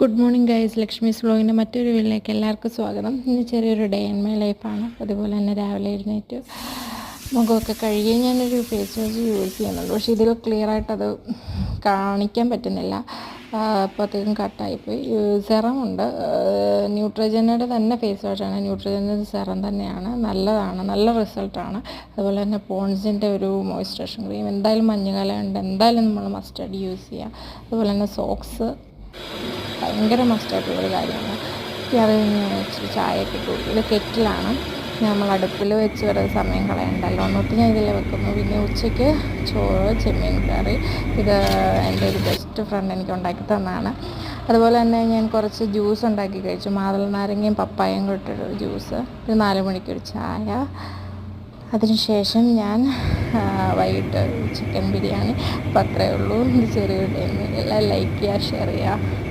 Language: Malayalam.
ഗുഡ് മോർണിംഗ് ഗൈസ്, ലക്ഷ്മീസ് വ്ലോഗിൻ്റെ മറ്റൊരു വീട്ടിലേക്ക് എല്ലാവർക്കും സ്വാഗതം. ഇന്ന് ചെറിയൊരു ഡേ ഇൻ മൈ ലൈഫാണ്. അതുപോലെ തന്നെ രാവിലെ എഴുന്നേറ്റ് മുഖമൊക്കെ കഴുകി ഞാനൊരു ഫേസ് വാഷ് യൂസ് ചെയ്യുന്നുണ്ട്. പക്ഷേ ഇതിൽ ക്ലിയറായിട്ടത് കാണിക്കാൻ പറ്റുന്നില്ല. അപ്പോഴത്തേക്കും കട്ടായിപ്പോയി. സെറമുണ്ട്, ന്യൂട്രജനയുടെ തന്നെ ഫേസ് വാഷാണ്. ന്യൂട്രജൻ്റെ സെറം തന്നെയാണ്, നല്ലതാണ്, നല്ല റിസൾട്ടാണ്. അതുപോലെ തന്നെ പോൺസിൻ്റെ ഒരു മോയ്സ്ചറൈസേഷൻ ക്രീം, എന്തായാലും മഞ്ഞുകാലമുണ്ട്, എന്തായാലും നമ്മൾ മസ്റ്റായിട്ട് യൂസ് ചെയ്യുക. അതുപോലെ തന്നെ സോക്സ് ഭയങ്കര മസ്റ്റായിട്ടുള്ളൊരു കാര്യമാണ്. അത് കഴിഞ്ഞ് ഇച്ചിരി ചായയൊക്കെ ഇട്ട് കൊടുക്കും. ഇത് കെറ്റിലാണ്, നമ്മൾ അടുപ്പിൽ വെച്ച് വരെ സമയം കളയണ്ടല്ലോ എന്നിട്ട് ഞാൻ ഇതിൽ വെക്കുന്നു. പിന്നെ ഉച്ചയ്ക്ക് ചോറ്, ചെമ്മീൻ കറി. ഇത് എൻ്റെ ഒരു ബെസ്റ്റ് ഫ്രണ്ട് എനിക്ക് ഉണ്ടാക്കി തന്നതാണ്. അതുപോലെ തന്നെ ഞാൻ കുറച്ച് ജ്യൂസ് ഉണ്ടാക്കി കഴിച്ചു, മാതള നാരങ്ങയും പപ്പായയും കൂട്ടിയൊരു ജ്യൂസ്. ഒരു 4 മണിക്കൊരു ചായ. അതിനുശേഷം ഞാൻ വൈകിട്ട് ചിക്കൻ ബിരിയാണി. അപ്പോൾ അത്രയേ ഉള്ളൂ. ഇത് ചെറിയൊരു ടൈം. എല്ലാം ലൈക്ക് ചെയ്യുക, ഷെയർ ചെയ്യുക.